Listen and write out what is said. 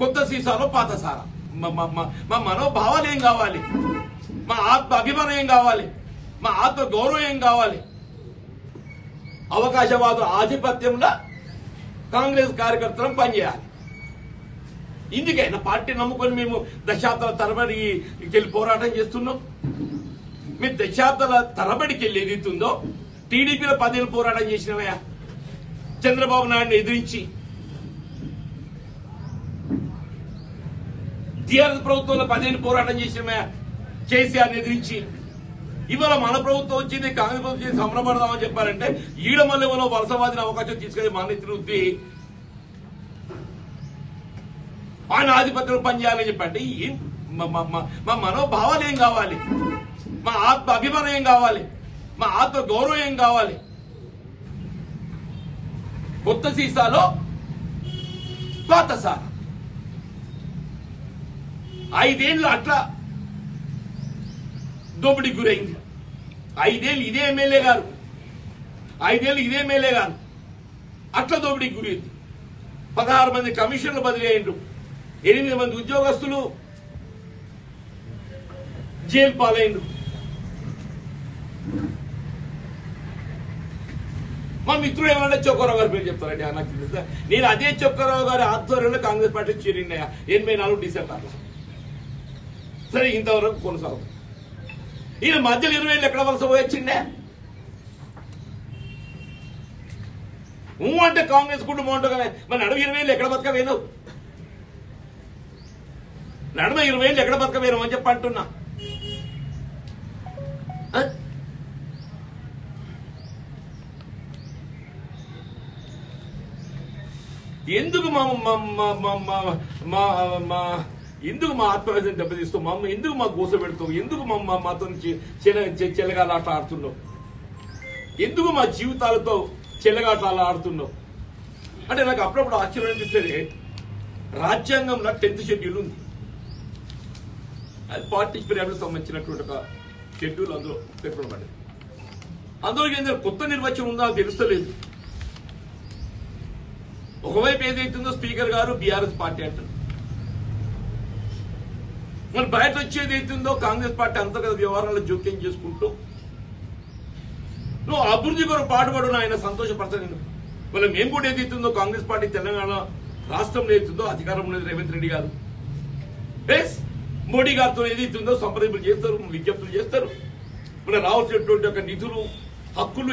కొత్త సీసాలో పాత సారా. మా మనోభావాలు ఏం కావాలి, మా ఆత్మ అభిమానం ఏం కావాలి, మా ఆత్మ గౌరవం ఏం కావాలి? అవకాశవాద ఆధిపత్యంలో కాంగ్రెస్ కార్యకర్తలను పనిచేయాలి. ఇందుకైనా పార్టీ నమ్ముకొని మేము దశాబ్దాల తరబడి వెళ్ళి పోరాటం చేస్తున్నాం. మీరు దశాబ్దాల తరబడికి వెళ్ళి ఏదైతుందో టీడీపీలో 10 ఏళ్ళు పోరాటం చేసినవయా, చంద్రబాబు నాయుడుని ఎదిరించి. టీఆర్ఎస్ ప్రభుత్వంలో 10 ఏళ్ళు పోరాటం చేసినవయా, కేసీఆర్ని ఎదిరించి. ఇవాళ మన ప్రభుత్వం వచ్చింది, కాంగ్రెస్ ప్రభుత్వం వచ్చి సంబరపడదామని చెప్పారంటే ఈడ మళ్ళీ వలసవాదిని అవకాశం తీసుకొని మాన్యతను వృత్తి ఆయన ఆధిపత్యం పనిచేయాలని చెప్పండి. మా మనోభావాలు ఏం కావాలి, మా ఆత్మ అభిమానం ఏం కావాలి, మా ఆత్మ గౌరవం ఏం కావాలి? కొత్త సీసాలో పాత సారా. 5 ఏళ్ళు అట్లా దోపిడీకి గురైంది. 5 ఏళ్ళు ఇదే ఎమ్మెల్యే గారు, 5 ఏళ్ళు ఇదే ఎమ్మెల్యే గారు అట్లా దోపిడీకి గురైంది. 16 మంది కమిషన్లు బదిలీ అయ్యిండ్రు, 8 మంది ఉద్యోగస్తులు జైలు పాలైండ్రు. మా మిత్రుడు ఏమన్నా చొక్కారావు గారి పేరు చెప్తారండి, నాకు తెలుసా. నేను అదే చొక్కారావు గారి ఆధ్వర్యంలో కాంగ్రెస్ పార్టీ చేరినాయా 84 డిసెంబర్లో. సరే, ఇంతవరకు కొనసాగు. ఈయన మధ్యలో 20 ఏళ్ళు ఎక్కడ వలస పోయొచ్చిండే? అంటే కాంగ్రెస్ కుటుంబం ఉంటుందనే మరి నడుమ 20 ఏళ్ళు ఎక్కడ బతకవేను, నడుమ 20 ఏళ్ళు ఎక్కడ బతకవేను అని చెప్పి అంటున్నా. ఎందుకు ఎందుకు మా ఆత్మవిశ్వాసం దెబ్బతీస్తావు, ఎందుకు మా గోస పెడతావు, ఎందుకు మాతో చెల్లగాట ఆడుతున్నావు, ఎందుకు మా జీవితాలతో చెల్లగాటాలు ఆడుతున్నావు అంటే నాకు అప్పుడప్పుడు ఆశ్చర్యం అనిపిస్తుంది. రాజ్యాంగంలో 10th షెడ్యూల్ ఉంది, అది పార్టీ పీరియడ్కి సంబంధించినటువంటి ఒక షెడ్యూల్ అందులో పేర్కొనబడింది. అందులో ఏదైనా కొత్త నిర్వచనం ఉందో అది తెలుస్తలేదు. ఒకవైపు ఏదైతుందో స్పీకర్ గారు బీఆర్ఎస్ పార్టీ అంటారు, మరి బయట వచ్చేది అవుతుందో కాంగ్రెస్ పార్టీ అంతర్గత వ్యవహారాల్లో జోక్యం చేసుకుంటూ నువ్వు అభివృద్ధి కొరకు పాటుపడు ఆయన సంతోషపడతాను. మళ్ళీ మేము కూడా ఏదైతుందో కాంగ్రెస్ పార్టీ తెలంగాణ రాష్ట్రంలో ఏదైతుందో అధికారంలో రేవంత్ రెడ్డి గారు మోడీ గారితో ఏదైతుందో సంప్రదింపులు చేస్తారు, విజ్ఞప్తులు చేస్తారు. మన రావాల్సినటువంటి ఒక నిధులు హక్కులు